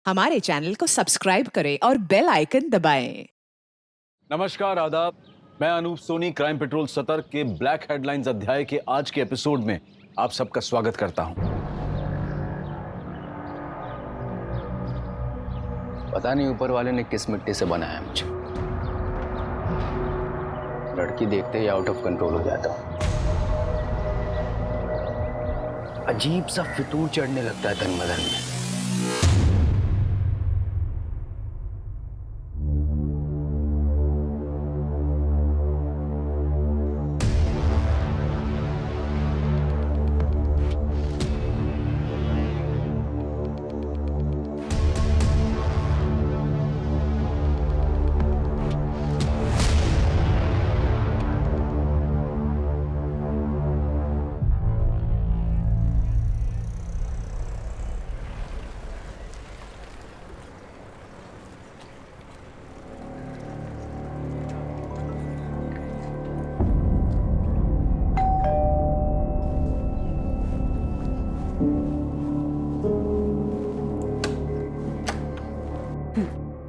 हमारे चैनल को सब्सक्राइब करें और बेल आइकन दबाएं। नमस्कार, आदाब। मैं अनूप सोनी क्राइम पेट्रोल सतर्क के ब्लैक हेडलाइंस अध्याय के आज के एपिसोड में आप सबका स्वागत करता हूं। पता नहीं ऊपर वाले ने किस मिट्टी से बनाया मुझे। लड़की देखते ही आउट ऑफ कंट्रोल हो जाता हूं। अजीब सा फितूर चढ़ने लगता है तन बदन में।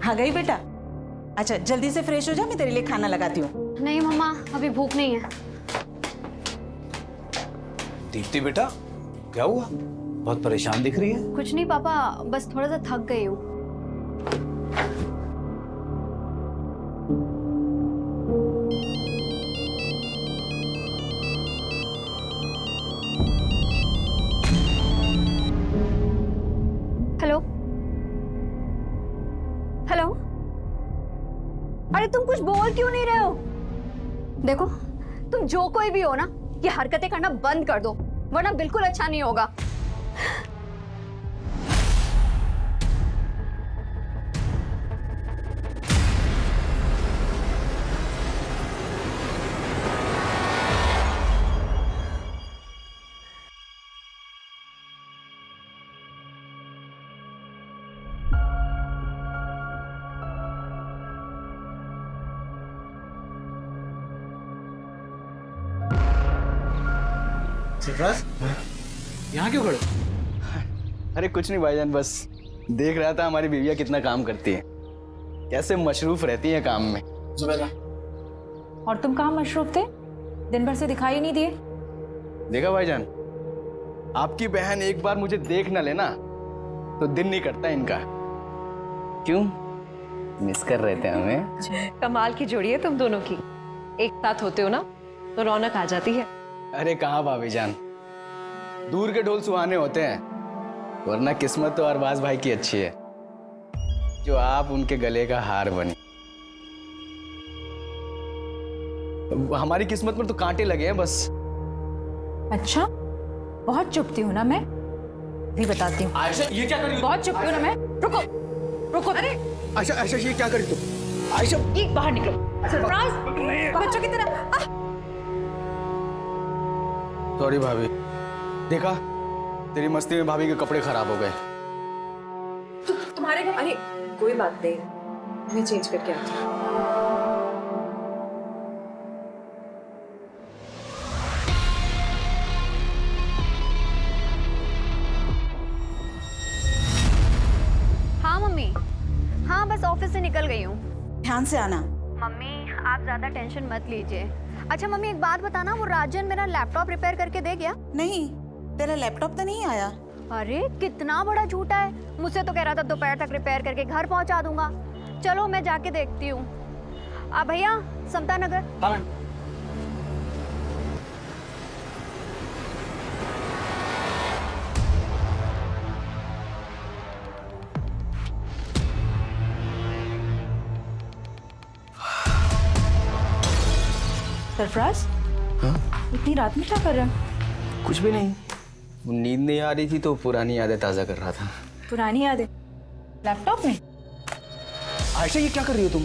आ गई बेटा। अच्छा जल्दी से फ्रेश हो जा, मैं तेरे लिए खाना लगाती हूँ। नहीं मम्मा, अभी भूख नहीं है। दीप्ति बेटा, क्या हुआ? बहुत परेशान दिख रही है। कुछ नहीं पापा, बस थोड़ा सा थक गई हूँ। हेलो हेलो, अरे तुम कुछ बोल क्यों नहीं रहे हो? देखो, तुम जो कोई भी हो ना, ये हरकतें करना बंद कर दो, वरना बिल्कुल अच्छा नहीं होगा। सरफराज, यहाँ क्यों खड़े? अरे कुछ नहीं भाईजान, बस देख रहा था हमारी बीवियाँ कितना काम करती है, कैसे मशरूफ रहती है काम में। और तुम कहाँ मशरूफ थे? दिन भर से दिखाई नहीं दिए। देखा भाईजान, आपकी बहन एक बार मुझे देख ना लेना तो दिन नहीं कटता इनका। क्यों मिस कर रहे थे हमें? कमाल की जोड़ी है तुम दोनों की। एक साथ होते हो ना तो रौनक आ जाती है। अरे कहाँ भाभी जान, दूर के ढोल सुहाने होते हैं, वरना किस्मत तो अरबाज भाई की अच्छी है जो आप उनके गले का हार बनी। हमारी किस्मत में तो कांटे लगे हैं बस। अच्छा, बहुत चुपती हूँ ना मैं, भी बताती हूँ। आयशा, ये क्या कर रही हो? बहुत चुपती हूँ ना मैं। रुको रुको। अरे आयशा, आयशा, ये क्या कर रही तुम? आयशा, ये बाहर निकलो। सरफराज, बच्चों की तरह। सॉरी भाभी, देखा तेरी मस्ती में भाभी के कपड़े खराब हो गए। तुम्हारे अरे कोई बात नहीं, मैं चेंज करके आती हूँ। हाँ मम्मी, हाँ बस ऑफिस से निकल गई हूँ। ध्यान से आना। मम्मी आप ज्यादा टेंशन मत लीजिए। अच्छा मम्मी एक बात बताना, वो राजन मेरा लैपटॉप रिपेयर करके दे गया? नहीं, तेरा लैपटॉप तो नहीं आया। अरे कितना बड़ा झूठा है, मुझसे तो कह रहा था दोपहर तक रिपेयर करके घर पहुंचा दूंगा। चलो मैं जाके देखती हूँ। भैया, समता नगर। हाँ मैम। सरफराज, इतनी रात में क्या कर रहा है? कुछ भी नहीं, नींद नहीं आ रही थी तो पुरानी यादें ताजा कर रहा था। पुरानी यादें लैपटॉप में? आयशा, ये क्या कर रही हो तुम?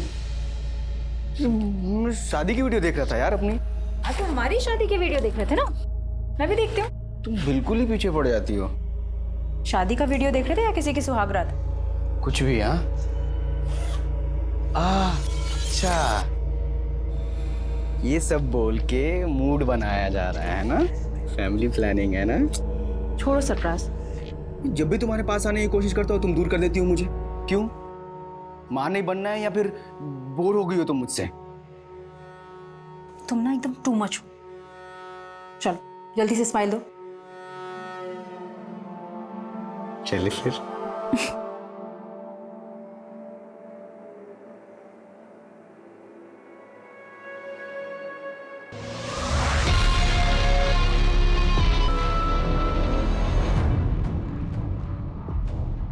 मैं शादी की वीडियो देख रहा था यार अपनी। आज तो हमारी शादी की वीडियो देख रहे थे ना, मैं भी देखती हूँ। तुम बिल्कुल ही पीछे पड़ जाती हो। शादी का वीडियो देख रहे थे या किसी की सुहागरात? कुछ भी। हाँ, अच्छा, ये सब बोल के मूड बनाया जा रहा है ना, फैमिली प्लानिंग है ना। छोड़ो सरफराज, जब भी तुम्हारे पास आने की कोशिश करता हूँ तुम दूर कर देती हो मुझे। क्यों? मां नहीं बनना है या फिर बोर हो गई हो तुम मुझसे? तुम ना एकदम टू मच हो। चलो जल्दी से स्माइल दो। चलिए फिर।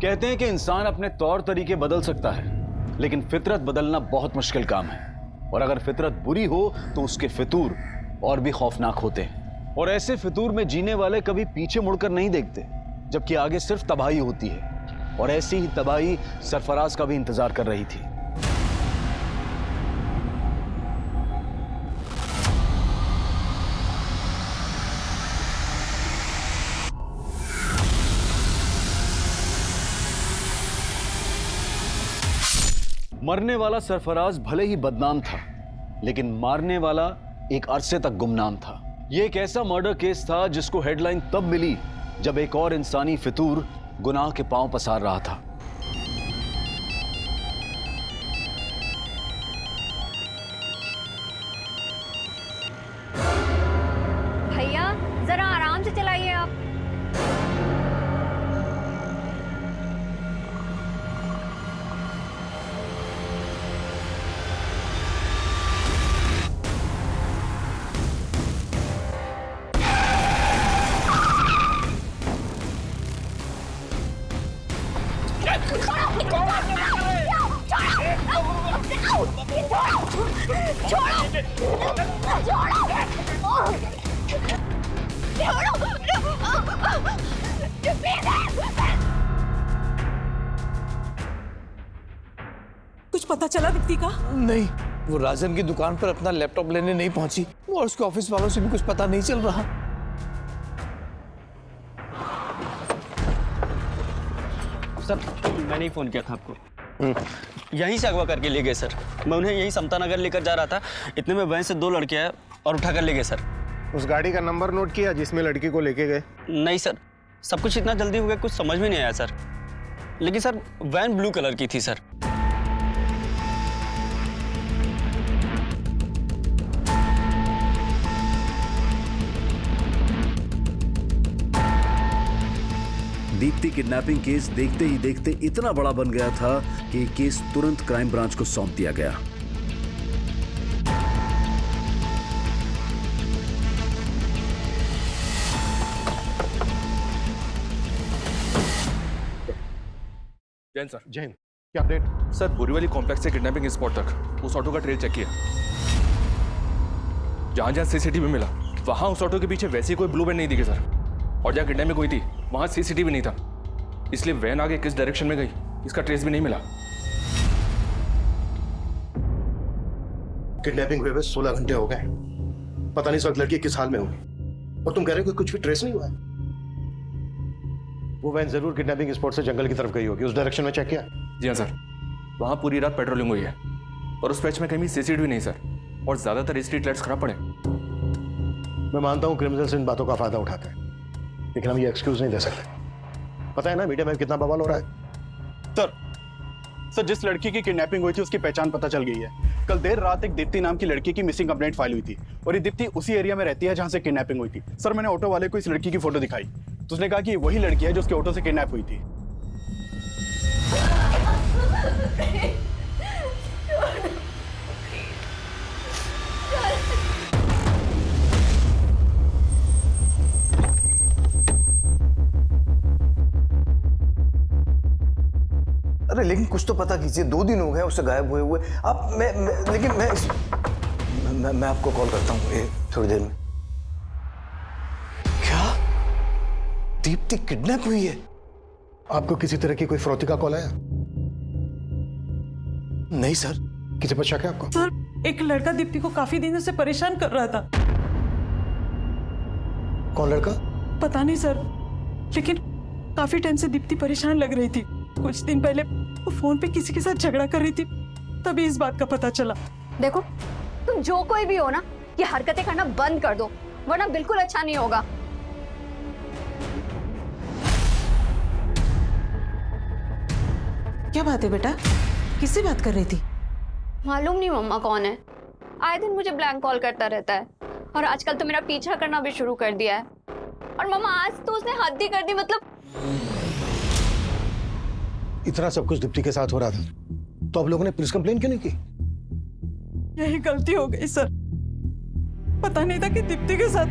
कहते हैं कि इंसान अपने तौर तरीके बदल सकता है, लेकिन फितरत बदलना बहुत मुश्किल काम है। और अगर फितरत बुरी हो तो उसके फितूर और भी खौफनाक होते हैं। और ऐसे फितूर में जीने वाले कभी पीछे मुड़कर नहीं देखते, जबकि आगे सिर्फ तबाही होती है। और ऐसी ही तबाही सरफराज का भी इंतजार कर रही थी। मरने वाला सरफराज भले ही बदनाम था, लेकिन मारने वाला एक अरसे तक गुमनाम था। यह एक ऐसा मर्डर केस था जिसको हेडलाइन तब मिली जब एक और इंसानी फितूर गुनाह के पांव पसार रहा था। भैया जरा आराम से चलाइए आप। कुछ पता चला दीप्ति का? नहीं, वो राजन की दुकान पर अपना लैपटॉप लेने नहीं पहुंची और उसके ऑफिस वालों से भी कुछ पता नहीं चल रहा। सर मैंने ही फ़ोन किया था आपको। यहीं से अगवा करके ले गए सर। मैं उन्हें यहीं समता नगर लेकर जा रहा था, इतने में वहीं से 2 लड़के आए और उठा कर ले गए सर। उस गाड़ी का नंबर नोट किया जिसमें लड़की को लेके गए? नहीं सर, सब कुछ इतना जल्दी हो गया कुछ समझ में नहीं आया सर। लेकिन सर वैन ब्लू कलर की थी सर। दीप्ति किडनैपिंग केस देखते ही देखते इतना बड़ा बन गया था कि केस तुरंत क्राइम ब्रांच को सौंप दिया गया। जैन सर। जैन, क्या अपडेट? सर बोरीवली कॉम्प्लेक्स से किडनैपिंग स्पॉट तक उस ऑटो का ट्रेल चेक किया। जहां जहां सीसीटीवी मिला वहां उस ऑटो के पीछे वैसी कोई ब्लू बैंड नहीं दिखे सर। और जहां किडनैपिंग हुई थी वहां सीसीटीवी नहीं था, इसलिए वैन आगे किस डायरेक्शन में गई इसका ट्रेस भी नहीं मिला। किडनैपिंग हुए 16 घंटे हो गए, पता नहीं सब लड़की किस हाल में होगी, और तुम कह रहे हो कि कुछ भी ट्रेस नहीं हुआ है? वो वैन जरूर किडनैपिंग स्पॉट से जंगल की तरफ गई होगी, उस डायरेक्शन में चेक किया? जी हाँ सर, वहां पूरी रात पेट्रोलिंग हुई है और उस पैच में कहीं सीसीटीवी नहीं सर, और ज्यादातर स्ट्रीट लाइट्स खराब पड़े। मैं मानता हूँ क्रिमिनल्स इन बातों का फायदा उठाते हैं, लेकिन हम ये एक्सक्यूज नहीं दे सकते। पता है ना मीडिया में कितना बवाल हो रहा है। सर जिस लड़की की किडनैपिंग हुई थी उसकी पहचान पता चल गई है। कल देर रात एक दीप्ति नाम की लड़की की मिसिंग कंप्लेंट फाइल हुई थी, और ये दीप्ति उसी एरिया में रहती है जहां से किडनैपिंग हुई थी। सर मैंने ऑटो वाले को इस लड़की की फोटो दिखाई तो उसने कहा कि वही लड़की है जो उसके ऑटो से किडनैप हुई थी। अरे लेकिन कुछ तो पता कीजिए, 2 दिन हो गए उससे गायब हुए हुए। अब मैं आपको कॉल करता हूँ थोड़ी देर में। क्या दीप्ति किडनैप हुई है? आपको किसी तरह की कोई फरौती का कॉल आया? नहीं सर। किसी पर शक है आपको? सर एक लड़का दीप्ति को काफी दिनों से परेशान कर रहा था। कौन लड़का? पता नहीं सर, लेकिन काफी टाइम से दीप्ति परेशान लग रही थी। कुछ दिन पहले वो फोन पे किसी के साथ झगड़ा कर रही थी, तभी इस बात का पता चला। देखो तुम जो कोई भी हो ना, ये हरकतें करना बंद कर दो, वरना बिल्कुल अच्छा नहीं होगा। क्या बात है बेटा, किससे बात कर रही थी? मालूम नहीं मम्मा कौन है, आए दिन मुझे ब्लैंक कॉल करता रहता है और आजकल तो मेरा पीछा करना भी शुरू कर दिया है। और मम्मा आज तो उसने हद ही कर दी, मतलब इतना सब कुछ दीप्ति के साथ हो रहा था तो आप लोगों ने पुलिस कंप्लेन क्यों नहीं की? यही गलती हो गई सर, पता नहीं था कि दीप्ति के साथ।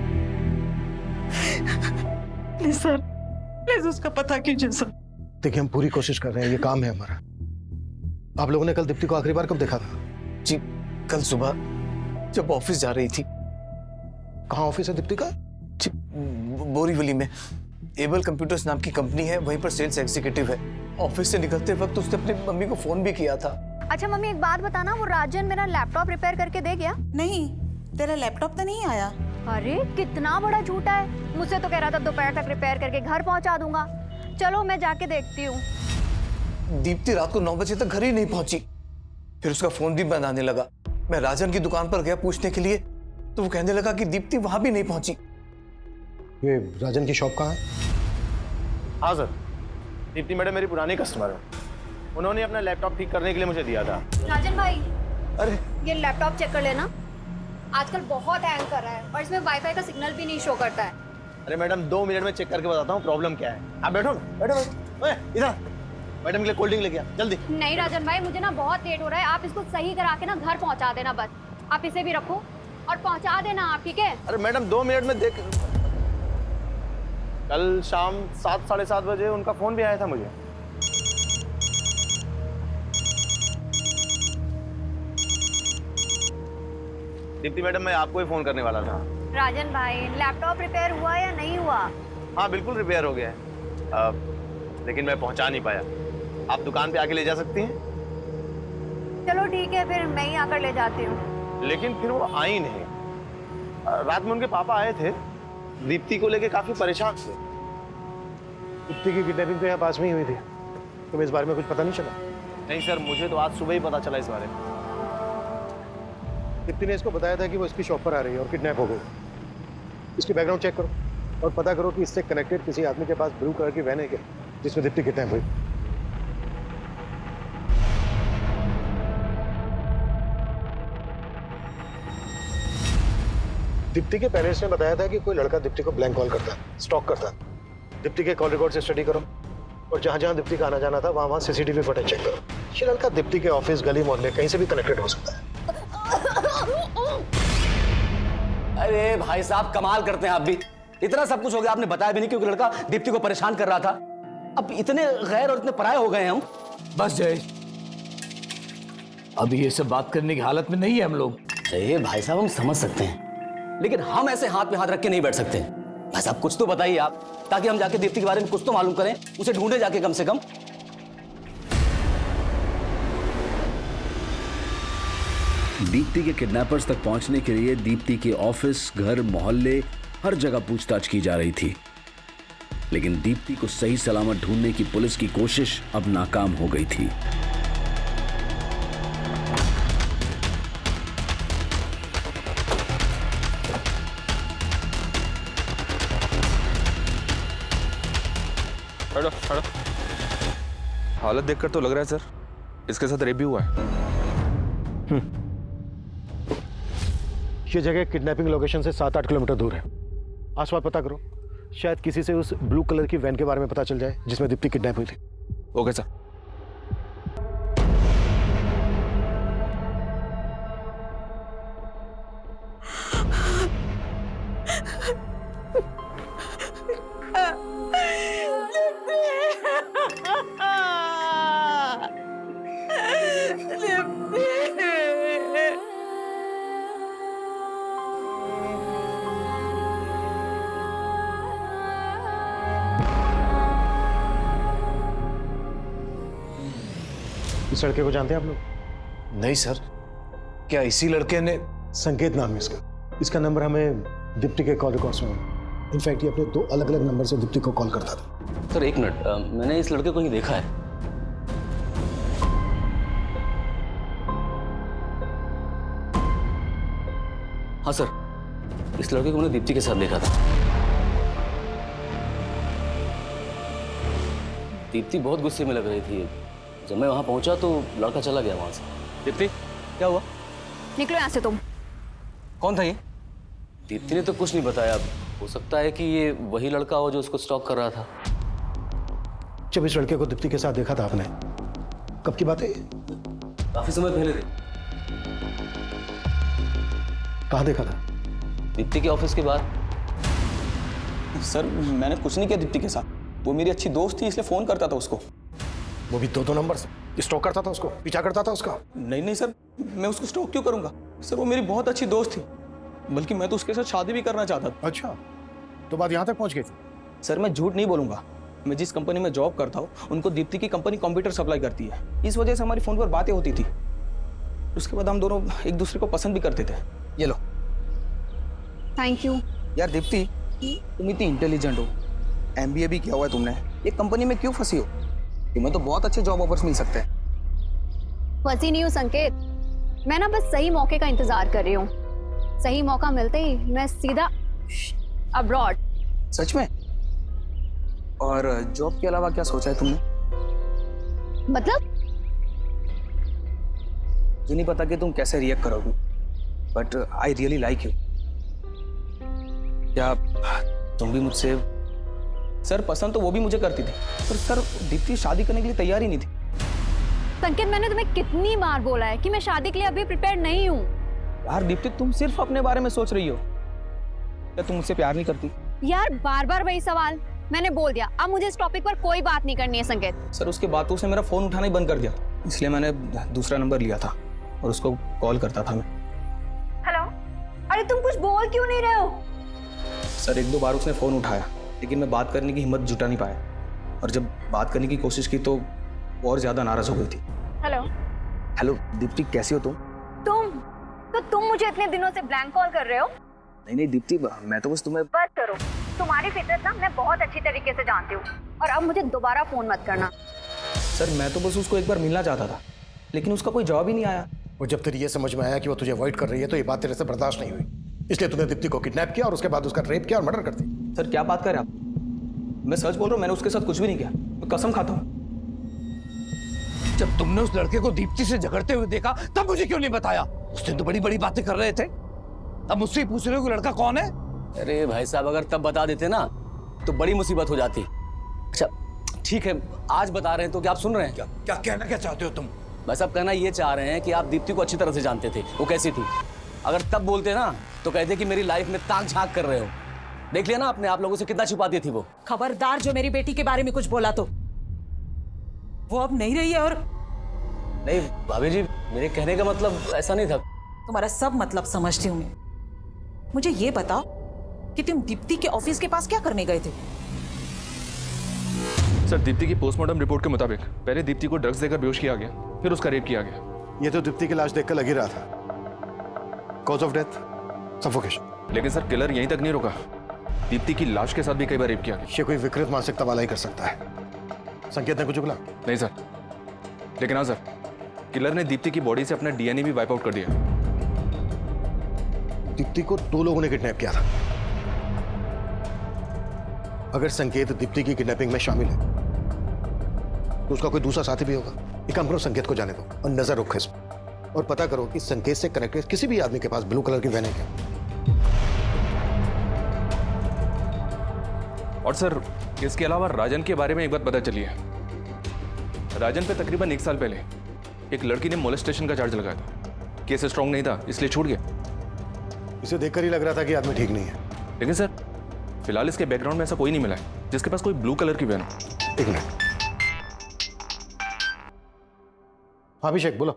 प्लीज सर, प्लीज उसका पता कीजिए सर। देखिए हम पूरी कोशिश कर रहे हैं, ये काम है हमारा। आप लोगों ने कल दीप्ति को आखिरी बार कब देखा था? जी कल सुबह जब ऑफिस जा रही थी। कहाँ ऑफिस है दीप्ति का? जी बोरीवली में एबल कंप्यूटर्स नाम की कंपनी है, वहीं पर सेल्स एग्जीक्यूटिव है। ऑफिस से निकलते वक्त उसने अपनी मम्मी को फोन भी किया था। अच्छा मम्मी एक बात बताना, वो राजन मेरा लैपटॉप रिपेयर करके दे गया? नहीं, तेरा लैपटॉप तो नहीं आया। अरे कितना बड़ा झूठा है, मुझसे तो कह रहा था दोपहर तक रिपेयर करके घर पहुंचा दूंगा। चलो मैं जाके देखती हूँ। दीप्ति रात को 9 बजे तक घर ही नहीं पहुंची, फिर उसका फोन भी बंद आने लगा। मैं राजन की दुकान पर गया पूछने के लिए तो वो कहने लगा कि दीप्ति वहां भी नहीं पहुंची। ये राजन की शॉप कहाँ है? हाँ सर, दीप्ति मैडम मेरी पुरानी कस्टमर है, उन्होंने अपना लैपटॉप ठीक करने के लिए मुझे दिया था। राजन भाई, अरे ये लैपटॉप चेक कर लेना, आजकल बहुत हैंग कर रहा है और इसमें वाईफाई का सिग्नल भी नहीं शो करता है। अरे मैडम 2 मिनट में चेक करके बताता हूँ प्रॉब्लम क्या है। आप बैठो ना, बैठो ओए, इधर मैडम के लिए कोल्ड ड्रिंक लेके आ जल्दी। नहीं राजन भाई, मुझे ना बहुत लेट हो रहा है, आप इसको सही करा के ना घर पहुंचा देना बस। आप इसे भी रखो और पहुंचा देना आप, ठीक है? अरे मैडम 2 मिनट में देख। कल शाम 7 साढ़े 7 बजे उनका फोन भी आया था मुझे। दीप्ति मैडम मैं आपको ही फोन करने वाला था। राजन भाई, लैपटॉप रिपेयर हुआ या नहीं हुआ? हाँ बिल्कुल रिपेयर हो गया है, लेकिन मैं पहुंचा नहीं पाया। आप दुकान पे आके ले जा सकती हैं? चलो ठीक है, फिर मैं ही आकर ले जाती हूँ। लेकिन फिर वो आई नहीं। रात में उनके पापा आए थे, दीप्ति को लेके काफी परेशान थे। दीप्ति की किडनैपिंग तो यहाँ पास में ही हुई थी, तुम्हें इस बारे में कुछ पता नहीं चला? नहीं सर, मुझे तो आज सुबह ही पता चला इस बारे में। दीप्ति ने इसको बताया था कि वो इसकी शॉप पर आ रही है और किडनैप हो गई। इसकी बैकग्राउंड चेक करो और पता करो कि इससे कनेक्टेड किसी आदमी के पास ब्लू कलर की वैन है क्या जिसमें दीप्ति किडनैप हुई। दीप्ति के पेरेंट्स ने बताया था कि कोई लड़का दीप्ति को ब्लैंक कॉल करता है, स्टॉक करता है। दीप्ति के कॉल रिकॉर्ड से स्टडी करो और जहां जहां दीप्ति का आना जाना था वहां सीसीटीवी फुटेज चेक करो। ये लड़का दीप्ति के ऑफिस, गली, मोहल्ले कहीं से भी कनेक्टेड हो सकता है। अरे भाई साहब कमाल करते हैं आप भी। इतना सब कुछ हो गया, आपने बताया भी नहीं क्योंकि लड़का दीप्ति को परेशान कर रहा था। अब इतने गैर और इतने पराये हो गए हैं हम। बस जय, अभी ये सब बात करने की हालत में नहीं है हम लोग। अरे भाई साहब हम समझ सकते हैं, लेकिन हम ऐसे हाथ में हाथ रख के नहीं बैठ सकते। भाई साहब कुछ तो बताइए आप, ताकि हम जाके दीप्ति के बारे में कुछ तो मालूम करें, उसे ढूंढे जाके कम से कम। दीप्ति के किडनैपर्स तक पहुंचने के लिए दीप्ति के ऑफिस, घर, मोहल्ले हर जगह पूछताछ की जा रही थी, लेकिन दीप्ति को सही सलामत ढूंढने की पुलिस की कोशिश अब नाकाम हो गई थी। हटो हटो, हालत देखकर तो लग रहा है सर इसके साथ रेप भी हुआ है। ये जगह किडनैपिंग लोकेशन से 7-8 किलोमीटर दूर है। आसपास पता करो, शायद किसी से उस ब्लू कलर की वैन के बारे में पता चल जाए जिसमें दीप्ति किडनैप हुई थी। Okay sir. इस लड़के को जानते हैं आप लोग? नहीं सर, क्या इसी लड़के ने? संकेत नाम है इसका। इसका नंबर हमें दीप्ति के कॉल रिकॉर्ड्स में मिला। इनफैक्ट ये अपने 2 अलग-अलग नंबर से दीप्ति को कॉल करता था। सर एक मिनट, मैंने इस लड़के को ही देखा है। हाँ सर, इस लड़के को मैंने दीप्ति के साथ देखा था। दीप्ति बहुत गुस्से में लग रही थी, जब मैं वहां पहुंचा तो लड़का चला गया वहां से। दीप्ति क्या हुआ? निकलो यहाँ से तुम। कौन था ये? दीप्ति ने तो कुछ नहीं बताया। हो सकता है कि ये वही लड़का हो जो उसको स्टॉक कर रहा था। जब इस लड़के को दीप्ति के साथ देखा था आपने, कब की बात है? काफी समय पहले थे। कहाँ देखा था? दीप्ति के ऑफिस के बाद। सर मैंने कुछ नहीं किया दीप्ति के साथ, वो मेरी अच्छी दोस्त थी इसलिए फोन करता था उसको। वो भी दो नंबर से स्टॉक करता था उसको, पीछा करता था उसका? नहीं सर, मैं उसको स्टॉक क्यों करूंगा सर, वो मेरी बहुत अच्छी दोस्त थी, बल्कि मैं तो उसके साथ शादी भी करना चाहता था। अच्छा, तो बात यहाँ तक पहुँच गई थी? सर मैं झूठ नहीं बोलूंगा, मैं जिस कंपनी में जॉब करता हूँ उनको दीप्ति की कंपनी कंप्यूटर सप्लाई करती है, इस वजह से हमारी फोन पर बातें होती थी। उसके बाद हम दोनों एक दूसरे को पसंद भी करते थे। ये लो। Thank you. यार दीप्ति, तुम इतनी इंटेलिजेंट हो, MBA भी किया हुआ है तुमने, ये कंपनी में क्यों फंसी हो? तुम्हें तो बहुत अच्छे जॉब ऑफर्स मिल सकते हैं। फंसी नहीं हूँ संकेत, मैं ना बस सही मौके का इंतजार कर रही हूँ। सही मौका मिलते ही मैं सीधा अब्रॉड। सच में? और जॉब के अलावा क्या सोचा है तुमने? मतलब? मुझे नहीं पता कि तुम कैसे रिएक्ट करोगी, but I really like you. क्या तुम भी मुझसे? सर पसंद तो वो भी मुझे करती थी, पर सर दीप्ति शादी करने के लिए तैयार ही नहीं थी। संकेत मैंने तुम्हें कितनी बार बोला है कि मैं शादी के लिए अभी प्रिपेयर नहीं हूँ। यार दीप्ति, तुम सिर्फ अपने बारे में सोच रही हो। क्या तुम मुझसे प्यार नहीं करती? यार बार बार वही सवाल। मैंने बोल दिया, अब मुझे इस टॉपिक पर कोई बात नहीं करनी है संकेत। सर उसके बाद तो उसने मेरा फोन उठाना ही बंद कर दिया, इसलिए मैंने दूसरा नंबर लिया था और उसको कॉल करता था मैं। हेलो, अरे तुम कुछ बोल क्यों नहीं रहे हो? सर 1-2 बार उसने फोन उठाया, लेकिन मैं बात करने की हिम्मत जुटा नहीं पाया, और जब बात करने की कोशिश की तो वो और ज्यादा नाराज हो गई थी। हेलो दीप्ति, कैसी हो तुम? तुम मुझे इतने दिनों से ब्लैंक कॉल कर रहे हो? नहीं दीप्ति, मैं तो बस तुम्हें। बस करो, तुम्हारी फितरत ना मैं बहुत अच्छी तरीके से जानती हूँ, और अब मुझे दोबारा फोन मत करना। सर मैं तो बस उसको एक बार मिलना चाहता था, लेकिन उसका कोई जवाब ही नहीं आया। और जब तेरी ये समझ में आया कि वो तुझे अवॉइड कर रही है, तो ये बात तेरे से बर्दाश्त नहीं हुई, इसलिए तूने दीप्ति को किडनैप किया और उसके बाद उसका रेप किया और मर्डर कर दिया। सर क्या बात कर रहे आप? मैं सच बोल रहा हूँ, मैंने उसके साथ कुछ भी नहीं किया, मैं कसम खाता हूँ। जब तुमने उस लड़के को दीप्ति से झगड़ते हुए देखा तब मुझे क्यों नहीं बताया? उस दिन तो बड़ी बड़ी बातें कर रहे थे, अब मुझसे पूछ रहे हो कि लड़का कौन है? अरे भाई साहब, अगर तब बता देते ना तो बड़ी मुसीबत हो जाती। अच्छा ठीक है, आज बता रहे हैं तो क्या आप सुन रहे हैं? क्या कहना क्या चाहते हो तुम? भाई साहब कहना ये चाह रहे हैं कि आप दीप्ति को अच्छी तरह से जानते थे, वो कैसी थी। अगर तब बोलते ना तो कहते कि मेरी लाइफ में ताक झांक कर रहे हो। देख लिया ना आपने, आप लोगों से कितना छुपाती थी वो। खबरदार जो मेरी बेटी के बारे में कुछ बोला तो वो अब नहीं रही है। और नहीं भाभी जी, मेरे कहने का मतलब ऐसा नहीं था। तुम्हारा सब मतलब समझती हूँ मैं। मुझे ये बताओ कि तुम दीप्ति के ऑफिस के पास क्या करने गए थे? सर दीप्ति की पोस्टमार्टम रिपोर्ट के मुताबिक पहले दीप्ति को ड्रग्स देकर बेहोश किया गया, फिर उसका रेप किया गया। ये तो दीप्ति की लाश देखकर लग ही रहा था। Cause of death suffocation. लेकिन सर किलर यहीं तक नहीं रुका, दीप्ति की लाश के साथ भी कई बार रेप किया गया। ये कोई विकृत मानसिकता वाला ही कर सकता है। संकेत ने कुछ बोला? नहीं सर, लेकिन हाँ सर, किलर ने दीप्ति की बॉडी से अपना DNA भी वाइप आउट कर दिया। दीप्ति को 2 लोगों ने किडनैप किया था। अगर संकेत दीप्ति की किडनैपिंग में शामिल है तो उसका कोई दूसरा साथी भी होगा। एक काम करो, संकेत को जाने दो और नजर रखो इस पर, और पता करो कि संकेत से कनेक्टेड किसी भी आदमी के पास ब्लू कलर की वैन है क्या। और सर इसके अलावा राजन के बारे में एक बात पता चली है। राजन पे तकरीबन 1 साल पहले एक लड़की ने मोलेस्टेशन का चार्ज लगाया था। केस स्ट्रांग नहीं था इसलिए छूट गया। इसे देखकर ही लग रहा था कि आदमी ठीक नहीं है। लेकिन सर फिलहाल इसके बैकग्राउंड में ऐसा कोई नहीं मिला है जिसके पास कोई ब्लू कलर की वैन हो। 1 मिनट। हाँ अभिषेक बोलो।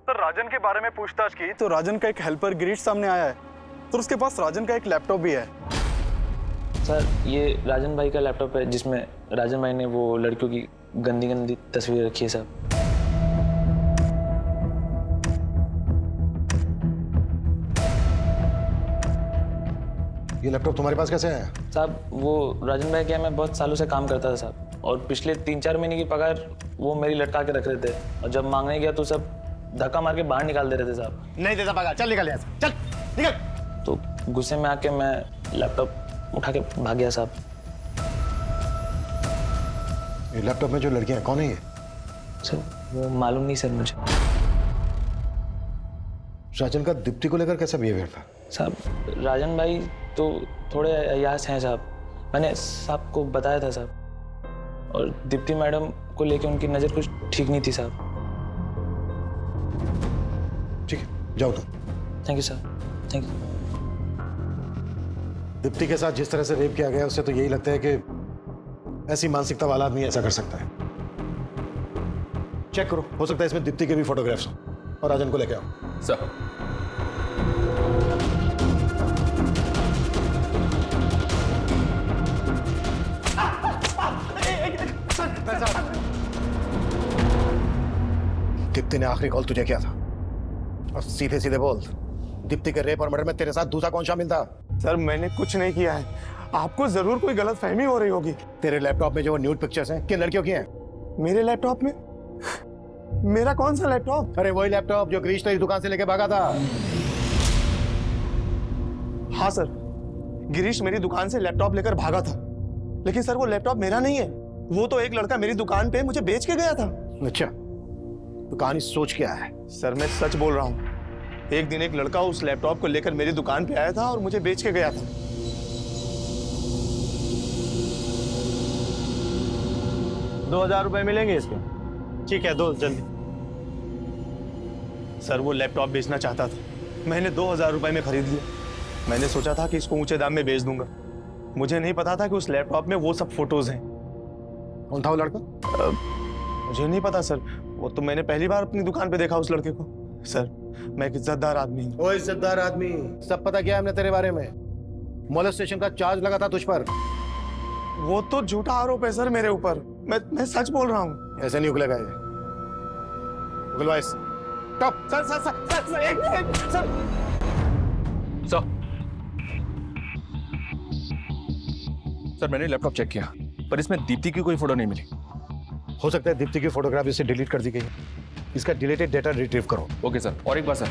सर राजन के बारे में पूछताछ की तो राजन का एक हेल्पर गिरीश सामने आया है, तो उसके पास राजन का एक लैपटॉप भी है। सर ये राजन भाई का लैपटॉप है जिसमें राजन भाई ने वो लड़कियों की गंदी गंदी तस्वीरें रखी है सर। ये लैपटॉप तुम्हारे पास कैसे आया? साहब वो राजन भाई के यहाँ मैं बहुत सालों से काम करता था साहब, और पिछले 3-4 महीने की पगार वो मेरी लटका के रख रहे थे, और जब मांगने गया तो सब धक्का मार के बाहर निकाल दे रहे थे साहब। नहीं देता पगार, चल निकल यहाँ से, चल निकल। तो गुस्से में आके मैं लैपटॉप उठा के भाग गया साहब। ये लैपटॉप में जो लड़कियां हैं कौन है ये? सर वो मालूम नहीं सर मुझे। राजन का दीप्ति को लेकर कैसा बिहेवियर था? साहब राजन भाई तो थोड़े अयास हैं साहब, मैंने साहब को बताया था साहब। और दीप्ति मैडम को लेकर उनकी नज़र कुछ ठीक नहीं थी साहब। ठीक है, जाओ तुम। Thank you sir, thank you. Deepti के साथ जिस तरह से रेप किया गया उससे तो यही लगता है कि ऐसी मानसिकता वाला आदमी ऐसा कर सकता है। चेक करो, हो सकता है इसमें दीप्ति के भी फोटोग्राफ्स हो, और राजन को लेके आओ। सर दीप्ति ने आखिरी कॉल तुझे किया था, और सीधे सीधे बोल, दीप्ति के रेप और मर्डर में तेरे साथ दूसरा कौन शामिल था? सर मैंने कुछ नहीं किया है, आपको जरूर कोई गलतफहमी हो रही होगी। तेरे लैपटॉप में जो न्यूड पिक्चर्स हैं किन लड़कियों की हैं? मेरे लैपटॉप में? मेरा कौन सा लैपटॉप? अरे वही लैपटॉप जो गिरीश तेरी दुकान से लेके भागा था। हाँ सर, गिरीश मेरी दुकान से लैपटॉप लेकर भागा था, लेकिन सर वो लैपटॉप मेरा नहीं है, वो तो एक लड़का मेरी दुकान पे मुझे बेच के गया था। अच्छा, तो कहानी सोच क्या है? सर मैं सच बोल रहा हूँ, एक दिन एक लड़का उस लैपटॉप को लेकर मेरी दुकान पे आया था और मुझे बेच के गया था। ₹2000 मिलेंगे इसके? ठीक है, दो जल्दी। सर वो लैपटॉप बेचना चाहता था, मैंने ₹2000 में खरीद लिया। मैंने सोचा था कि इसको ऊंचे दाम में बेच दूंगा, मुझे नहीं पता था कि उस लैपटॉप में वो सब फोटोज हैं। कौन था वो लड़का? मुझे नहीं पता सर, वो तो मैंने पहली बार अपनी दुकान पे देखा उस लड़के को। सर मैं एक इज्जतदार आदमी हूँ। ओ इज्जतदार आदमी, सब पता क्या है हमने तेरे बारे में? मोलेस्टेशन का चार्ज लगा था तुझ पर। वो तो झूठा आरोप है सर मेरे ऊपर, मैं सच बोल रहा हूँ। ऐसे नहीं उगलेगा ये, उगलवा इस। Top sir sir sir sir sir एक सर सर सर मैंने लैपटॉप चेक किया, पर इसमें दीप्ति की कोई फोटो नहीं मिली। हो सकता है दीप्ति की फोटोग्राफ इससे डिलीट कर दी गई, इसका डिलीटेड डेटा रिट्रीव करो। ओके सर, और एक बात सर,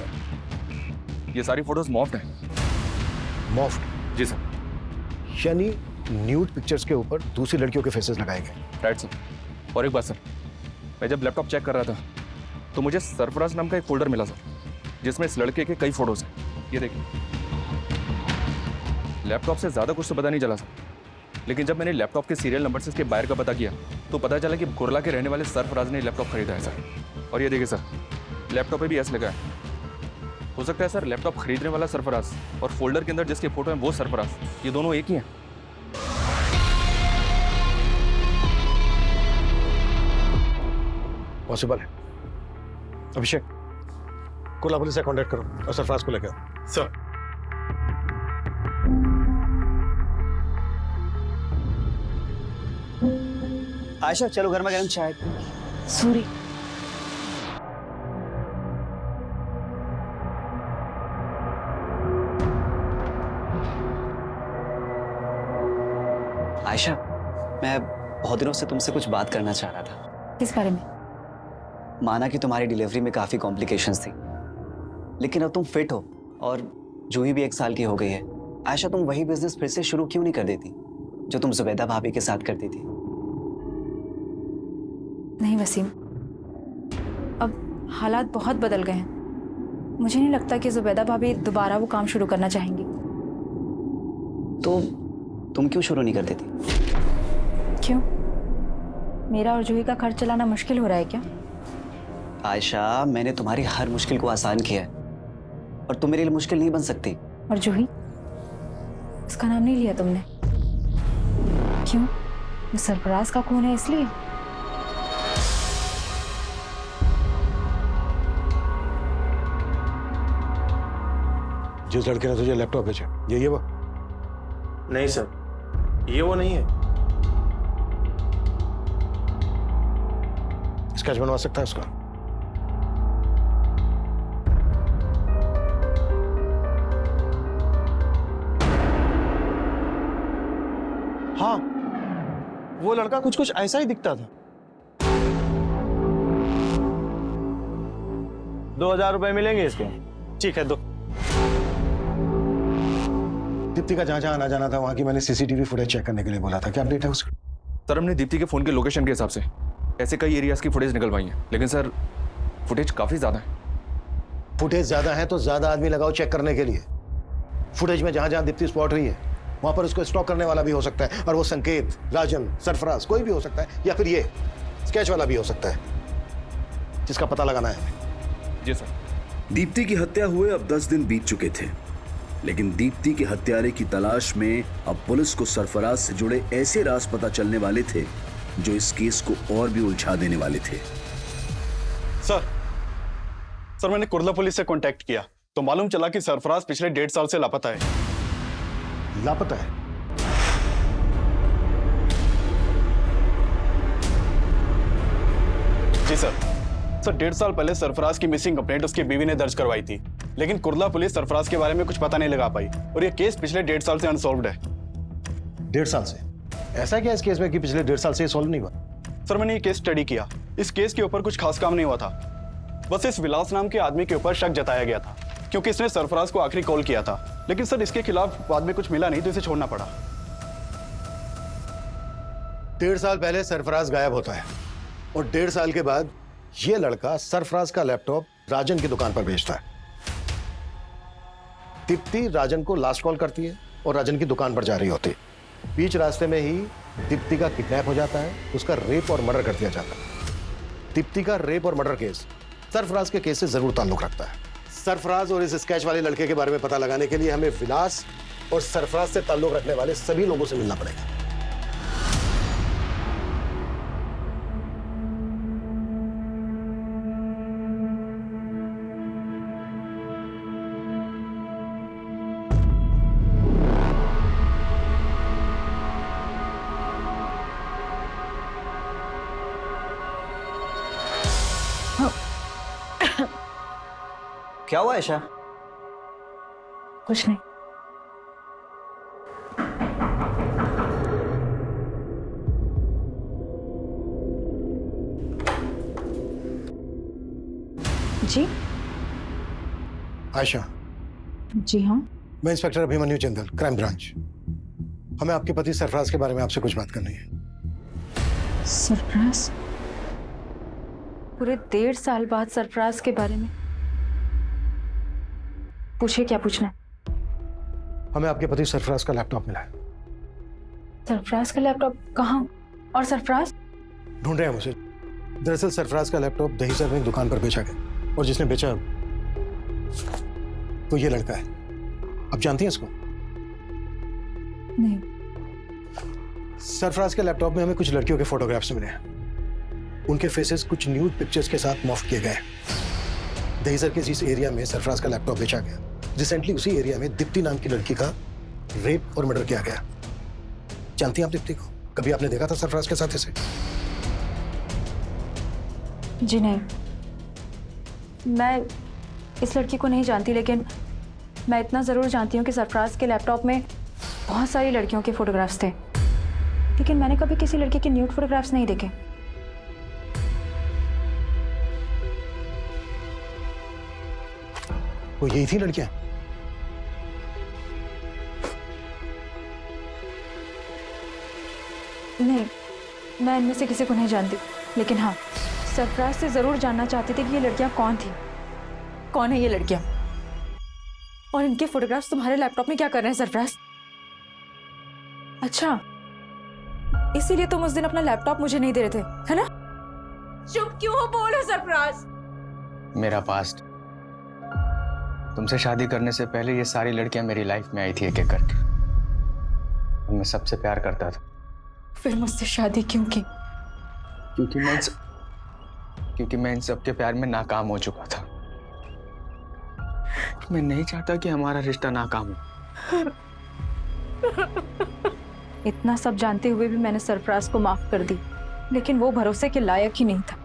ये सारी फोटोज मॉफ्ड हैं। मॉफ्ड? जी सर। यानी न्यूड पिक्चर्स के ऊपर दूसरी लड़कियों के फेसेस लगाए गए। Right sir. और एक बात सर, मैं जब लैपटॉप चेक कर रहा था तो मुझे सरफराज नाम का एक फोल्डर मिला सर, जिसमें इस लड़के के कई फोटोज हैं। ये देखिए, लैपटॉप से ज़्यादा कुछ तो पता नहीं चला सर, लेकिन जब मैंने लैपटॉप के सीरियल नंबर से इसके बायर का पता किया तो पता चला कि कुरला के रहने वाले सरफराज ने लैपटॉप खरीदा है सर। और ये देखिए सर, लैपटॉप पे भी एस लगा है। हो सकता है सर लैपटॉप खरीदने वाला सरफराज और फोल्डर के अंदर जिसके फोटो हैं वो सरफराज, ये दोनों एक ही हैं। पॉसिबल है। अभिषेक, कोला पुलिस से कांटेक्ट करो और सरफराज को लेकर आओ। सर आयशा चलो गर्मा गर्म चाय। सॉरी। आयशा, मैं बहुत दिनों से तुमसे कुछ बात करना चाह रहा था। किस बारे में? माना कि तुम्हारी डिलीवरी में काफ़ी कॉम्प्लिकेशंस थी, लेकिन अब तुम फिट हो और जूही भी 1 साल की हो गई है। आयशा, तुम वही बिजनेस फिर से शुरू क्यों नहीं कर देती जो तुम जुबैदा भाभी के साथ करती थी? नहीं वसीम, अब हालात बहुत बदल गए हैं। मुझे नहीं लगता कि जुबैदा भाभी दोबारा वो काम शुरू करना चाहेंगी। तो तुम क्यों शुरू नहीं कर देती? क्यों? मेरा और जूही का खर्च चलाना मुश्किल हो रहा है क्या? आयशा, मैंने तुम्हारी हर मुश्किल को आसान किया है और तुम मेरे लिए मुश्किल नहीं बन सकती। और जूही, उसका नाम नहीं लिया तुमने। क्यों? वो सरफराज का खून है इसलिए? जिस लड़के ने तुझे लैपटॉप भेजा, ये वो? नहीं सर, ये वो नहीं है। स्केच बनवा सकता है उसका? हाँ, वो लड़का कुछ कुछ ऐसा ही दिखता था। ₹2000 मिलेंगे इसके? ठीक है, दो। दीप्ति का जहां आना जाना था वहां की मैंने सीसीटीवी फुटेज चेक करने के लिए बोला था, क्या अपडेट है उसका? सर हमने दीप्ति के फोन के लोकेशन के हिसाब से ऐसे कई एरियाज की फुटेज निकलवाई है, लेकिन सर फुटेज काफ़ी ज़्यादा है। फुटेज ज्यादा है तो ज्यादा आदमी लगाओ चेक करने के लिए। फुटेज में जहां जहां दीप्ति स्पॉट हुई है वहां पर उसको स्टॉक करने वाला भी हो सकता है, और वो संकेत, राजन, सरफराज कोई भी हो सकता है, या फिर ये स्केच वाला भी हो सकता है, जिसका पता लगाना है। जी सर। दीप्ति की हत्या हुए अब 10 दिन बीत चुके थे, लेकिन दीप्ति के हत्यारे की तलाश में अब पुलिस को सरफराज से जुड़े ऐसे राज पता चलने वाले थे जो इस केस को और भी उलझा देने वाले थे। सर मैंने कुर्ला पुलिस से कांटेक्ट किया तो मालूम चला कि सरफराज पिछले 1.5 साल से लापता है। लापता है? जी सर 1.5 साल पहले सरफराज की मिसिंग कंप्लेंट उसकी बीवी ने दर्ज करवाई थी, लेकिन कुर्ला पुलिस सरफराज के बारे में कुछ पता नहीं लगा पाई और ये केस पिछले 1.5 साल से अनसॉल्व्ड है। 1.5 साल से? ऐसा क्या इस केस में कि पिछले 1.5 साल से सॉल्व नहीं हुआ? सर मैंने ये केस स्टडी किया, इस केस के ऊपर कुछ खास काम नहीं हुआ था, बस इस विलास नाम के आदमी के ऊपर शक जताया गया था क्योंकि इसने सरफराज को आखिरी कॉल किया था, लेकिन सर इसके खिलाफ बाद में कुछ मिला नहीं तो इसे छोड़ना पड़ा। 1.5 साल पहले सरफराज गायब होता है और 1.5 साल के बाद ये लड़का सरफराज का लैपटॉप राजन की दुकान पर बेचता है। दीप्ति राजन को लास्ट कॉल करती है और राजन की दुकान पर जा रही होती है। बीच रास्ते में ही दीप्ति का किडनैप हो जाता है, उसका रेप और मर्डर कर दिया जाता है। दीप्ति का रेप और मर्डर केस सरफराज के केस से जरूर ताल्लुक रखता है। सरफराज और इस स्केच वाले लड़के के बारे में पता लगाने के लिए हमें विलास और सरफराज से ताल्लुक रखने वाले सभी लोगों से मिलना पड़ेगा। क्या हुआ ऐशा? कुछ नहीं। जी आयशा। जी हाँ। मैं inspector Abhimanyu Jindal, crime branch. हमें आपके पति सरफराज के बारे में आपसे कुछ बात करनी है। सरफराज? पूरे 1.5 साल बाद सरफराज के बारे में? पूछिए, क्या पूछना है? हमें आपके पति सरफराज का लैपटॉप मिला है। सरफराज का लैपटॉप? कहाँ? और सरफराज? ढूंढ रहे हैं उसे। दरअसल सरफराज का लैपटॉप दहीसर में दुकान पर बेचा गया और जिसने बेचा तो ये लड़का है। आप जानती हैं इसको? नहीं। सरफराज के लैपटॉप में हमें कुछ लड़कियों के फोटोग्राफ्स मिले हैं। उनके फेसेस कुछ न्यूड पिक्चर्स के साथ मॉर्फ किए गए। दहीसर के जिस एरिया में सरफराज का लैपटॉप बेचा गया, रिसेंटली उसी एरिया में दीप्ति नाम की लड़की का रेप और मर्डर किया गया। जानती हैं आप दीप्ति को? कभी आपने देखा था सरफराज के साथ इसे? जी नहीं, मैं इस लड़की को नहीं जानती, लेकिन मैं इतना ज़रूर जानती हूँ कि सरफराज के लैपटॉप में बहुत सारी लड़कियों के फोटोग्राफ्स थे, लेकिन मैंने कभी किसी लड़की के न्यूड फोटोग्राफ्स नहीं देखे। वो यही थी लड़कियां? नहीं, मैं इनमें से किसी को नहीं जानती, लेकिन हाँ, सरफराज से ज़रूर जानना चाहती थी कि ये लड़कियां कौन थी। कौन है ये लड़कियां? और इनके फोटोग्राफ्स तुम्हारे लैपटॉप में क्या कर रहे हैं सरफराज? अच्छा, इसीलिए तुम उस दिन अपना लैपटॉप मुझे नहीं दे रहे थे, है ना? चुप क्यों हो? बोलो सरफराज। मेरा पास्ट, तुमसे शादी करने से पहले ये सारी लड़कियां मेरी लाइफ में आई थी एक एक करके, और मैं सबसे प्यार करता था। फिर मुझसे शादी क्यों की? क्योंकि मैं इन सबके प्यार में नाकाम हो चुका था। मैं नहीं चाहता कि हमारा रिश्ता नाकाम हो। इतना सब जानते हुए भी मैंने सरफराज को माफ कर दी, लेकिन वो भरोसे के लायक ही नहीं था।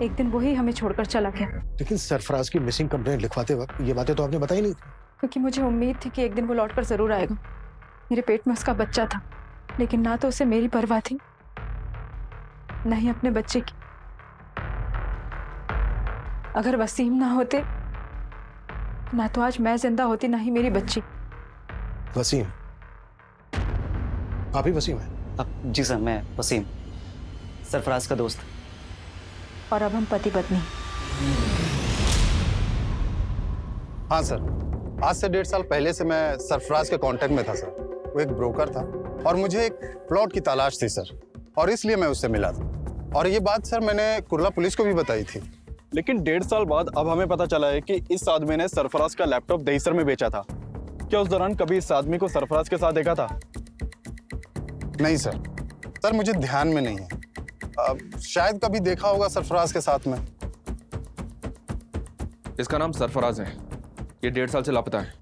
एक दिन वही हमें छोड़कर चला गया। लेकिन सरफराज की मिसिंग कंप्लेंट लिखवाते वक्त ये बातें तो आपने बताई नहीं थी। क्योंकि मुझे उम्मीद थी कि एक दिन वो लौटकर जरूर आएगा। मेरे पेट में उसका बच्चा था, लेकिन ना तो उसे मेरी परवाह थी, न ही अपने बच्चे की। अगर वसीम ना होते, ना तो आज मैं जिंदा होती, ना ही मेरी बच्ची। वसीम? आप ही वसीम है? जी सर, मैं वसीम। सरफराज का दोस्त। और अब हम पति पत्नी। हाँ सर, आज से 1.5 साल पहले से मैं सरफराज के कांटेक्ट में था सर। वो एक ब्रोकर था और मुझे एक प्लॉट की तलाश थी सर, और इसलिए मैं उससे मिला था। और ये बात सर मैंने कुर्ला पुलिस को भी बताई थी। लेकिन 1.5 साल बाद अब हमें पता चला है कि इस आदमी ने सरफराज का लैपटॉप दहीसर में बेचा था। क्या उस दौरान कभी इस आदमी को सरफराज के साथ देखा था? नहीं सर, सर मुझे ध्यान में नहीं है। शायद कभी देखा होगा सरफराज के साथ में। इसका नाम सरफराज है। ये 1.5 साल से लापता है।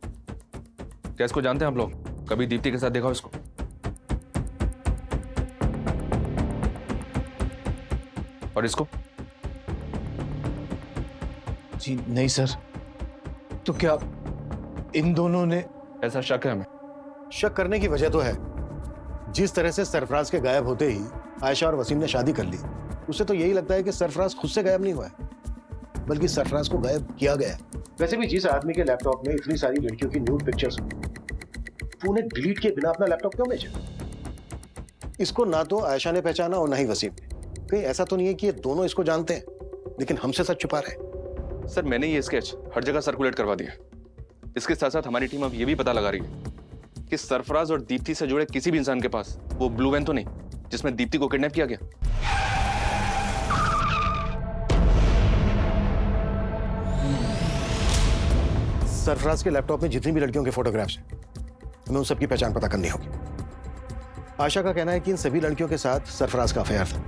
क्या इसको जानते हैं आप लोग? कभी दीप्ति के साथ देखा हो इसको? और इसको? जी नहीं सर। तो क्या इन दोनों ने? ऐसा शक है हमें। शक करने की वजह तो है। जिस तरह से सरफराज के गायब होते ही आयशा और वसीम ने शादी कर ली, उसे तो यही लगता है कि सरफराज खुद से गायब नहीं हुआ है, बल्कि सरफराज को गायब किया गया। वैसे भी जिस आदमी के लैपटॉप में इतनी सारी लड़कियों की न्यूड पिक्चर्स, वो उन्हें डिलीट किए बिना अपना लैपटॉप क्यों बेचा? इसको ना तो आयशा ने पहचाना और ना ही वसीम ने। कहीं ऐसा तो नहीं है कि ये दोनों इसको जानते हैं लेकिन हमसे सच छुपा रहे हैं? सर मैंने ये स्केच हर जगह सर्कुलेट करवा दिया। इसके साथ साथ हमारी टीम अब ये भी पता लगा रही है कि सरफराज और दीप्ति से जुड़े किसी भी इंसान के पास वो ब्लू वैन तो नहीं जिसमें दीप्ति को किडनैप किया गया। सरफराज के लैपटॉप में जितनी भी लड़कियों के फोटोग्राफ्स हैं, हमें उन सबकी पहचान पता करनी होगी। आशा का कहना है कि इन सभी लड़कियों के साथ सरफराज का अफेयर था।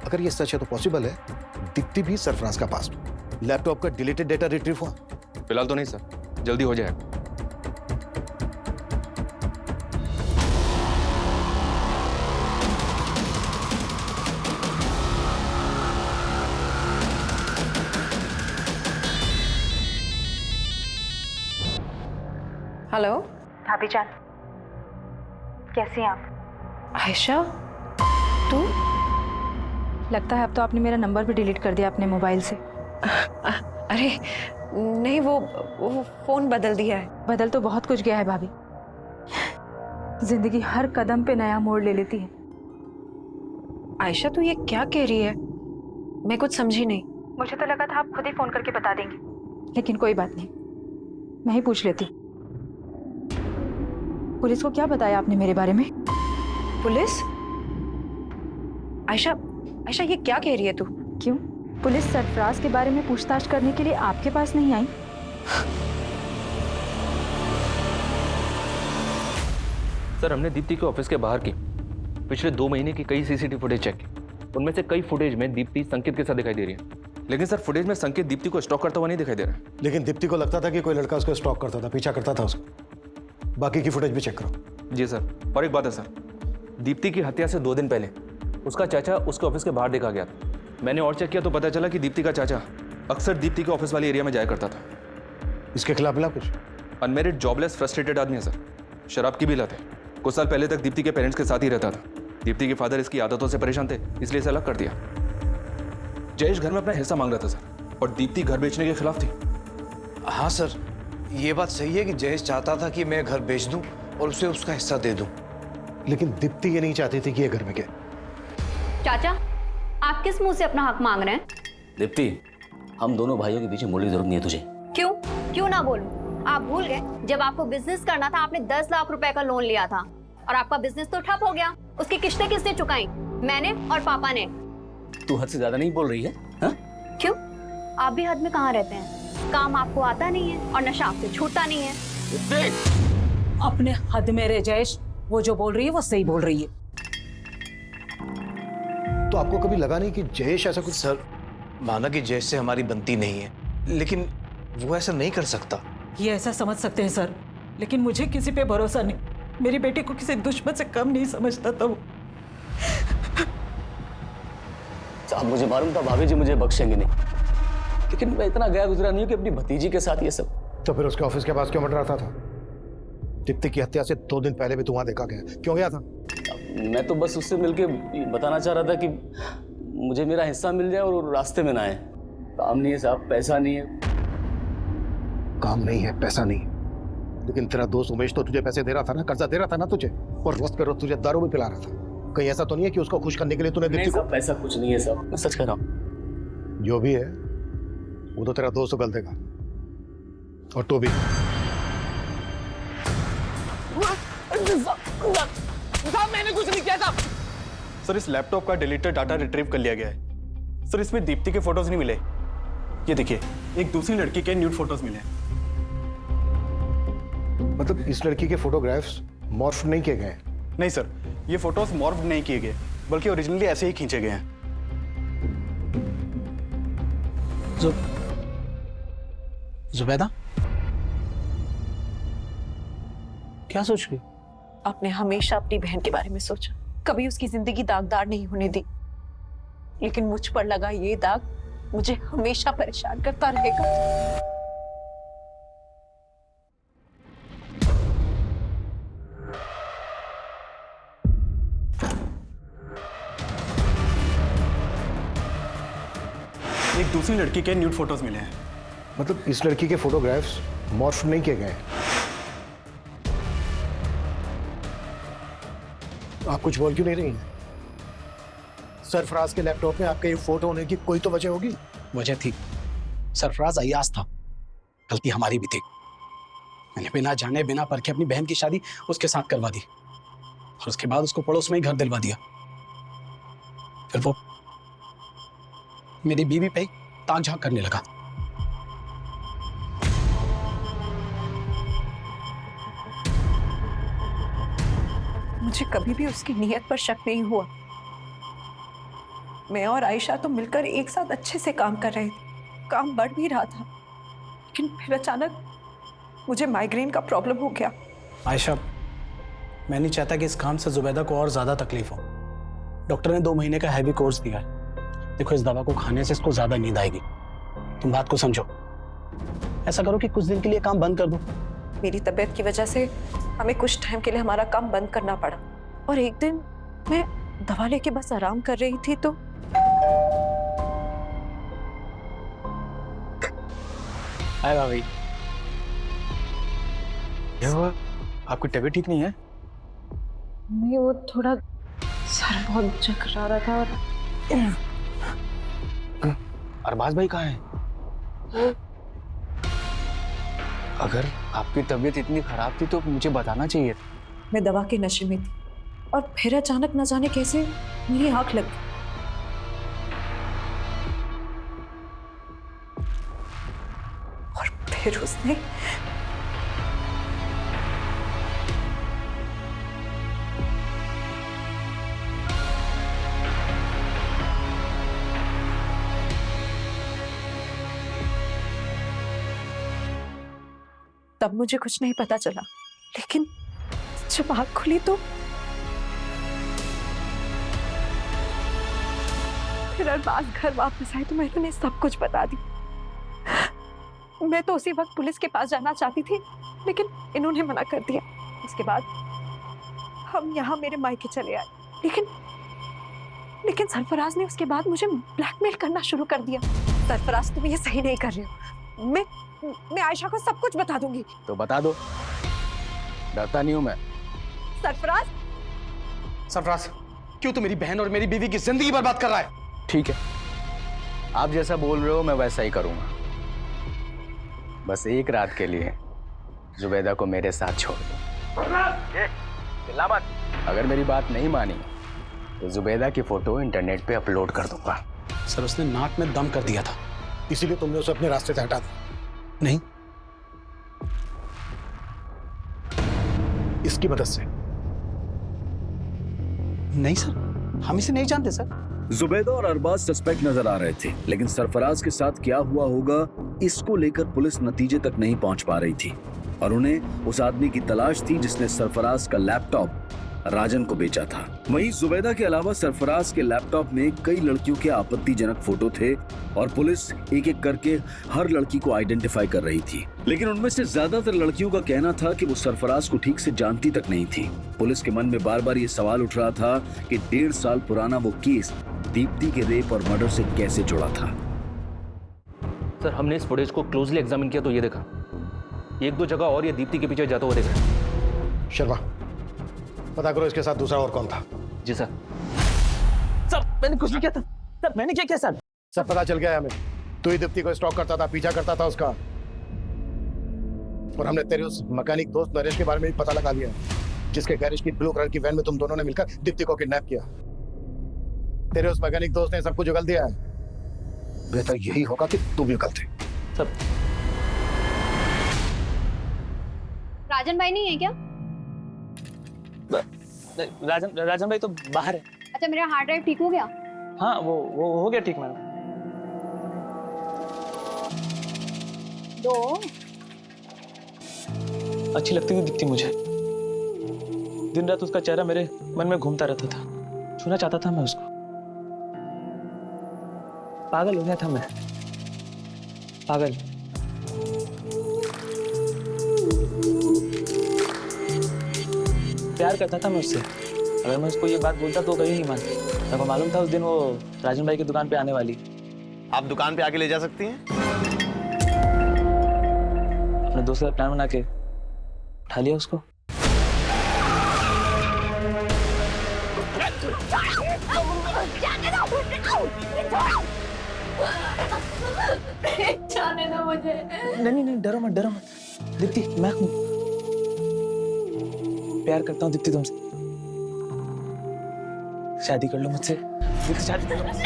अगर ये सच है तो पॉसिबल है दीप्ति भी सरफराज का पास्ट। लैपटॉप का डिलीटेड डेटा रिट्रीव हुआ? फिलहाल तो नहीं सर, जल्दी हो जाएगा। हेलो भाभी जान, कैसी हैं आप? आयशा, तू? लगता है अब तो आपने मेरा नंबर भी डिलीट कर दिया अपने मोबाइल से। अरे नहीं, वो फोन बदल दिया है। बदल तो बहुत कुछ गया है भाभी। जिंदगी हर कदम पे नया मोड़ ले लेती है। आयशा तू ये क्या कह रही है? मैं कुछ समझी नहीं। मुझे तो लगा था आप खुद ही फोन करके बता देंगे, लेकिन कोई बात नहीं, मैं ही पूछ लेती। पुलिस को क्या बताया आपने मेरे बारे में? पुलिस? आयशा, आयशा ये क्या कह रही है तू? क्यों? पुलिस सरफराज के बारे में पूछताछ करने के लिए आपके पास नहीं आई? सर हमने दीप्ति के ऑफिस के बाहर की पिछले 2 महीने की कई सीसीटीवी फुटेज चेक की। उनमें से कई फुटेज में दीप्ति संकेत के साथ दिखाई दे रही है। लेकिन सर फुटेज में संकेत दीप्ति को स्टॉक करता हुआ नहीं दिखाई दे रहा है। लेकिन दीप्ति को लगता था कि कोई लड़का उसको स्टॉक करता था, पीछा करता था उसको। बाकी की फुटेज भी चेक करो। जी सर। और एक बात है सर, दीप्ति की हत्या से 2 दिन पहले उसका चाचा उसके ऑफिस के बाहर देखा गया था। मैंने और चेक किया तो पता चला कि दीप्ति का चाचा अक्सर दीप्ति के ऑफिस वाले एरिया में जाया करता था। इसके खिलाफ मिला कुछ? अनमेरिड, जॉबलेस, फ्रस्ट्रेटेड आदमी है सर। शराब की भी लत है। कुछ साल पहले तक दीप्ति के पेरेंट्स के साथ ही रहता था। दीप्ति के फादर इसकी आदतों से परेशान थे, इसलिए इसे अलग कर दिया। जयेश घर में अपना हिस्सा मांग रहा था सर, और दीप्ति घर बेचने के खिलाफ थी। हाँ सर, ये बात सही है कि जयेश चाहता था कि मैं घर बेच दूं और उसे उसका हिस्सा दे दूं। लेकिन दीप्ति ये नहीं चाहती थी कि ये घर में गए। चाचा, आप किस मुंह से अपना हक मांग रहे हैं? दीप्ति, हम दोनों भाइयों के पीछे मुड़ने की जरूरत नहीं है तुझे। क्यों? क्यों ना बोलूं? आप भूल गए जब आपको बिजनेस करना था आपने 10 लाख रुपए का लोन लिया था और आपका बिजनेस तो ठप हो गया। उसकी किस्तें किसने चुकाई? मैंने और पापा ने। तू हद से ज्यादा नहीं बोल रही है? हा? क्यों? आप भी हद में कहाँ रहते हैं? काम आपको आता नहीं है और नशा आपसे छूटता नहीं है। अपने हद में रह जयेश, वो जो बोल रही है वो सही बोल रही है। तो आपको कभी लगा नहीं कि जयेश ऐसा कुछ? सर, माना कि जयेश से हमारी बनती नहीं है, लेकिन वो ऐसा नहीं कर सकता। ये ऐसा समझ सकते हैं सर, लेकिन मुझे किसी पे भरोसा नहीं। मेरी बेटी को किसी दुश्मन से कम नहीं समझता था वो। साहब मुझे मालूम था भाभी जी मुझे बख्शेंगे नहीं, लेकिन मैं इतना गया गुजरा नहीं हूं कि अपनी भतीजी के साथ ये सब। तो फिर उसके ऑफिस के पास क्यों मंडराता था? दीप्ति की हत्या से 2 दिन पहले भी तू वहां देखा गया, क्यों गया था? मैं तो बस उससे मिलके बताना चाह रहा था कि मुझे मेरा हिस्सा मिल जाए और रास्ते में ना आए। काम नहीं है साहब, पैसा नहीं है। काम नहीं है, पैसा नहीं है, लेकिन तेरा दोस्त उमेश तो तुझे पैसे दे रहा था ना, कर्जा दे रहा था ना तुझे, और रोज पे रोज तुझे दारू भी पिला रहा था। कहीं ऐसा तो नहीं है कि उसको खुश करने के लिए तूने नहीं दीप्ति साहब, ऐसा कुछ नहीं है साहब, मैं सच कह रहा हूँ। को जो भी है वो तो तेरा दोस्त गलत देगा और तू भी। मैंने कुछ नहीं किया साहब। सर इस लैपटॉप का डिलीटेड डाटा रिट्रीव कर लिया गया है। सर इसमें दीप्ति के फोटोज नहीं मिले। ये देखिए, एक दूसरी लड़की के न्यूड फोटोज मिले। मतलब इस लड़की के फोटोग्राफ्स मॉर्फ नहीं किए गए? नहीं सर, ये फोटोज मॉर्फ नहीं किए गए, बल्कि ओरिजिनली ऐसे ही खींचे गए हैं। जुबैदा क्या सोच रही? आपने हमेशा अपनी बहन के बारे में सोचा, कभी उसकी जिंदगी दागदार नहीं होने दी, लेकिन मुझ पर लगा ये दाग मुझे हमेशा परेशान करता रहेगा। एक दूसरी लड़की के न्यूड फोटोज मिले हैं। मतलब इस लड़की के फोटोग्राफ्स मॉर्फ नहीं किए गए? आप कुछ बोल क्यों नहीं रही हैं? सरफराज के लैपटॉप में आपके ये फोटो होने की कोई तो वजह होगी। वजह थी, सरफराज अय्याज था, गलती हमारी भी थी। मैंने बिना जाने बिना परखे अपनी बहन की शादी उसके साथ करवा दी और उसके बाद उसको पड़ोस में ही घर दिलवा दिया। फिर वो मेरी बीवी पे ही ताक झांक करने लगा। मुझे कभी भी उसकी नीयत पर शक नहीं हुआ। मैं और आयशा तो मिलकर एक साथ अच्छे से काम कर रहे थे, काम बढ़ भी रहा था, लेकिन फिर अचानक मुझे माइग्रेन का प्रॉब्लम हो गया। आयशा, मैं नहीं चाहता कि इस काम से जुबैदा को और ज्यादा तकलीफ हो। डॉक्टर ने 2 महीने का हैवी कोर्स दिया है। देखो, इस दवा को खाने से इसको ज्यादा नींद आएगी। तुम बात को समझो। ऐसा करो कि कुछ दिन के लिए काम बंद कर दो। मेरी तबीयत की वजह से हमें कुछ टाइम के लिए हमारा काम बंद करना पड़ा, और एक दिन मैं दवा लेके बस आराम कर रही थी तो हाय भाभी। क्या हुआ? आपकी तबीयत ठीक नहीं है? नहीं, वो थोड़ा सर बहुत चकरा रहा था। और अरबाज भाई कहाँ हैं? अगर आपकी तबीयत इतनी खराब थी तो मुझे बताना चाहिए था। मैं दवा के नशे में थी और फिर अचानक न जाने कैसे मेरी आंख लग गई। और फिर उसने तब मुझे कुछ नहीं पता चला, लेकिन जब आँख खुली तो फिर अरबाज घर वापस आए तो मैंने उन्हें सब कुछ बता दी। मैं तो उसी वक्त पुलिस के पास जाना चाहती थी, लेकिन इन्होंने मना कर दिया। उसके बाद हम यहाँ मेरे मायके चले आए, लेकिन सरफराज ने उसके बाद मुझे ब्लैकमेल करना शुरू कर दिया। सरफराज, तुम ये सही नहीं कर रहे हो। मैं आयशा को सब कुछ बता दूंगी। तो बता दो, डरता नहीं हूं मैं। सरफराज, सरफराज, क्यों तू मेरी बहन और मेरी बीवी की जिंदगी बर्बाद कर रहा है? ठीक है, आप जैसा बोल रहे हो मैं वैसा ही करूंगा। बस एक रात के लिए जुबैदा को मेरे साथ छोड़ दो। चिल्ला मत। अगर मेरी बात नहीं मानी तो जुबैदा की फोटो इंटरनेट पे अपलोड कर दूंगा। सर, उसने नाक में दम कर दिया था, इसीलिए तुमने उसे अपने रास्ते से हटा दिया? नहीं, इसकी मदद से? नहीं सर, हम इसे नहीं जानते सर। जुबैदा और अरबाज सस्पेक्ट नजर आ रहे थे, लेकिन सरफराज के साथ क्या हुआ होगा इसको लेकर पुलिस नतीजे तक नहीं पहुंच पा रही थी और उन्हें उस आदमी की तलाश थी जिसने सरफराज का लैपटॉप राजन को बेचा था। वहीं जुबैदा के अलावा सरफराज के लैपटॉप में कई लड़कियों के आपत्तिजनक फोटो थे और पुलिस एक एक करके हर लड़की को आइडेंटिफाई कर रही थी, लेकिन उनमें से ज्यादातर लड़कियों का कहना था कि वो सरफराज को ठीक से जानती तक नहीं थी। पुलिस के मन में बार बार ये सवाल उठ रहा था कि 1.5 साल पुराना वो केस दीप्ति के रेप और मर्डर से कैसे जुड़ा था। सर, हमने इस फुटेज को क्लोजली एग्जामिन किया तो ये देखा, 1-2 जगह और ये दीप्ति के पीछे जाता हुआ देखा। शर्मा, पता करो इसके साथ दूसरा और कौन था। जी सर। सर मैंने कुछ नहीं किया था सर, मैंने क्या किया सर? सब पता चल गया है हमें। तू ही दीप्ति को स्टॉक करता था, पीछा करता था उसका। और हमने तेरे उस मैकेनिक दोस्त नरेश के बारे में भी पता लगा लिया, जिसके गैरेज की ब्लू कलर की वैन में तुम दोनों ने मिलकर दीप्ति को किडनैप किया। तेरे उस मैकेनिक दोस्त ने सब कुछ उगल दिया है। बेहतर यही होगा कि तुम भी उगलते। सब राजन भाई नहीं है क्या? राजन भाई तो बाहर है। अच्छा, मेरा हार्ड ड्राइव ठीक हो गया? हाँ वो हो गया ठीक मैडम। दो अच्छी लगती थी दीप्ति मुझे। दिन रात उसका चेहरा मेरे मन में घूमता रहता था, छूना चाहता था मैं उसको। पागल हो गया था मैं, पागल। प्यार करता था मैं उससे। अगर मैं उसको ये बात बोलता तो कभी नहीं मानती। मेरे को मालूम था उस दिन वो राजन भाई की दुकान पे आने वाली। आप दुकान पे आके ले जा सकती हैं। अपने दोस्त का प्लान बना के उठा लिया उसको। जाने दो मुझे। नहीं डरो मत दीप्ति, मैं हूं। प्यार करता हूँ दीप्ति तुमसे। शादी कर लो मुझसे दीप्ति, शादी कर लो मुझसे।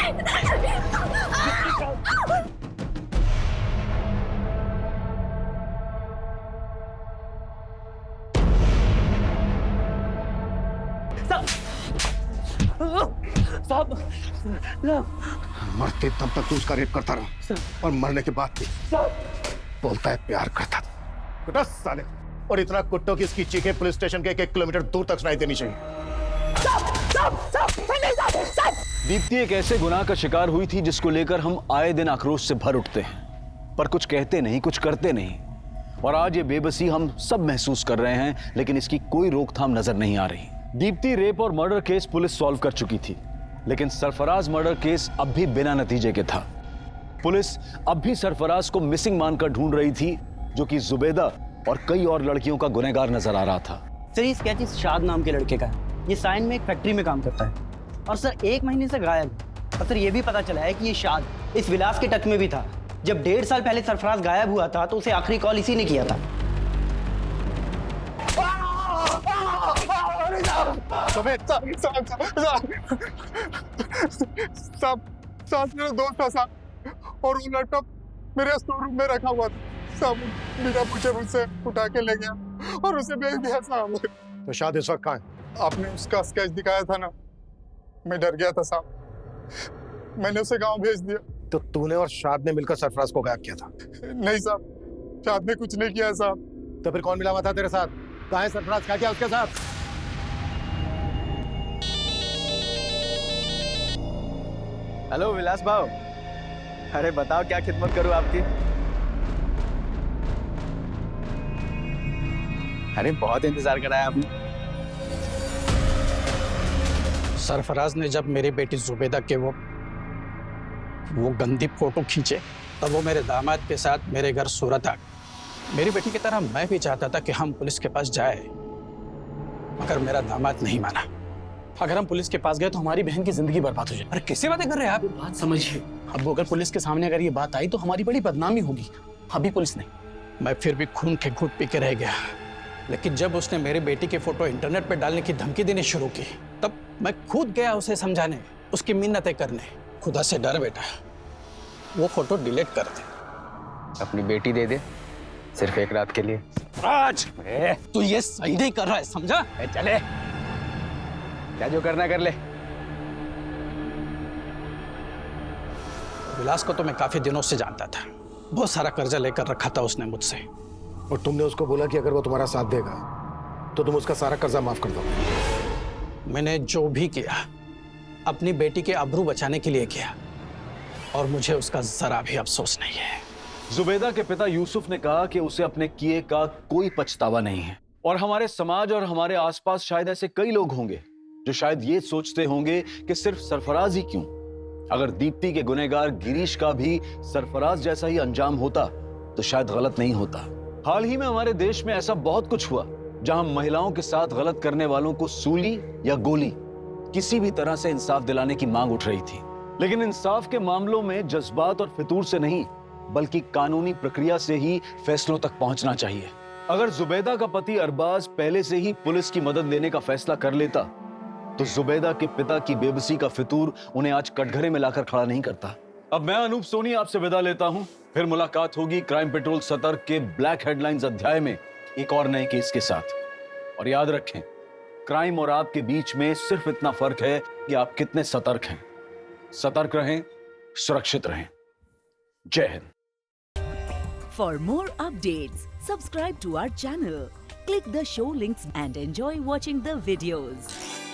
साहब मरते तब तक तू उसका रेप करता रहा और मरने के बाद भी बोलता है प्यार करता था। कुत्ता साले। और इतना कुत्तों की इसकी चीखें पुलिस स्टेशन के 1 किलोमीटर दूर तक सुनाई देनी चाहिए। दीप्ति एक ऐसे गुनाह का शिकार हुई थी जिसको लेकर हम आए दिन आक्रोश से भर उठते हैं, पर कुछ कहते नहीं, कुछ करते नहीं। और आज ये बेबसी हम सब महसूस कर रहे हैं, लेकिन इसकी कोई रोकथाम नजर नहीं आ रही। दीप्ति रेप और मर्डर केस पुलिस सॉल्व कर चुकी थी, लेकिन सरफराज मर्डर केस अब भी बिना नतीजे के था। पुलिस अब भी सरफराज को मिसिंग मानकर ढूंढ रही थी, जो कि जुबैदा और कई और लड़कियों का गुनहगार नजर आ रहा था। सर ये स्केच इस शाद नाम के लड़के का है। ये साइन में एक फैक्ट्री में काम करता है और सर 1 महीने से गायब। और सर ये भी पता चला है कि ये शाद इस विलास के टच में भी था। जब 1.5 साल पहले सरफराज गायब हुआ था तो उसे आखिरी कॉल इसी ने किया था। साहब मेरा दोस्त था साहब, और वो लड़का मेरे स्टोर रूम में रखा हुआ था साहब। बिना पूछे मुझसे उठा के ले गया और उसे भेज दिया साहब। तो शाद इस वक्त कहाँ है? आपने उसका स्केच दिखाया था ना, मैं डर गया था साहब, मैंने उसे गांव भेज दिया। तो तूने और शाद ने मिलकर सरफराज को गायब किया था? नहीं साहब, शाद ने कुछ नहीं किया साहब। तो फिर कौन मिला हुआ था तेरे साथ? कहाँ है सरफराज? क्या किया उसके साथ? हेलो विलास भाव, अरे बताओ क्या खिदमत करूं आपकी? अरे बहुत इंतजार कराया आपने। सरफराज ने जब मेरी बेटी जुबैदा के वो गंदी फोटो खींचे, तब वो मेरे दामाद के साथ मेरे घर सूरत आ गए। मेरी बेटी की तरह मैं भी चाहता था कि हम पुलिस के पास जाए, मगर मेरा दामाद नहीं माना। अगर हम पुलिस के पास गए तो हमारी बहन की जिंदगी बर्बाद हो जाए। अरे कैसे बातें कर रहे हैं आप? बात समझिए। अब अगर पुलिस के सामने अगर ये बात आई तो हमारी बड़ी बदनामी होगी। अभी पुलिस नहीं, मैं फिर भी खून के घूंट पी के रह गया। लेकिन जब उसने मेरी बेटी की फोटो इंटरनेट पे डालने की धमकी देनी शुरू की, तब मैं खुद गया उसे समझाने, उसकी मिन्नतें करने। खुदा से डर बेटा, वो फोटो डिलीट कर दे। अपनी बेटी दे दे, सिर्फ 1 रात के लिए। राज, तू ये सही नहीं कर रहा है, समझा? चले, क्या जो करना कर ले। विलास को तो मैं काफी दिनों से जानता था। बहुत सारा कर्जा लेकर रखा था उसने मुझसे। और तुमने उसको बोला कि अगर वो तुम्हारा साथ देगा तो तुम उसका सारा कर्जा माफ कर दोगे। मैंने जो भी किया अपनी बेटी के आबरू बचाने के लिए किया, और मुझे उसका जरा भी अफसोस नहीं है। जुबैदा के पिता यूसुफ ने कहा कि उसे अपने किए का कोई पछतावा नहीं है। और हमारे समाज और हमारे आसपास शायद ऐसे कई लोग होंगे जो शायद ये सोचते होंगे कि सिर्फ सरफराज ही क्यों, अगर दीप्ति के गुनहगार गिरीश का भी सरफराज जैसा ही अंजाम होता तो शायद गलत नहीं होता। हाल ही में हमारे देश में ऐसा बहुत कुछ हुआ जहां महिलाओं के साथ गलत करने वालों को सूली या गोली किसी भी तरह से इंसाफ दिलाने की मांग उठ रही थी। लेकिन इंसाफ के मामलों में जज्बात और फितूर से नहीं, बल्कि कानूनी प्रक्रिया से ही फैसलों तक पहुंचना चाहिए। अगर जुबैदा का पति अरबाज पहले से ही पुलिस की मदद लेने का फैसला कर लेता, तो जुबैदा के पिता की बेबसी का फितूर उन्हें आज कटघरे में लाकर खड़ा नहीं करता। अब मैं अनूप सोनी आपसे विदा लेता हूं। फिर मुलाकात होगी क्राइम पेट्रोल सतर्क के ब्लैक हेडलाइंस अध्याय में एक और नए केस के साथ। और याद रखें, क्राइम और आपके बीच में सिर्फ इतना फर्क है कि आप कितने सतर्क हैं। सतर्क रहें, सुरक्षित रहें। जय Hind. For more updates, subscribe to our channel, click the show links and enjoy watching the videos.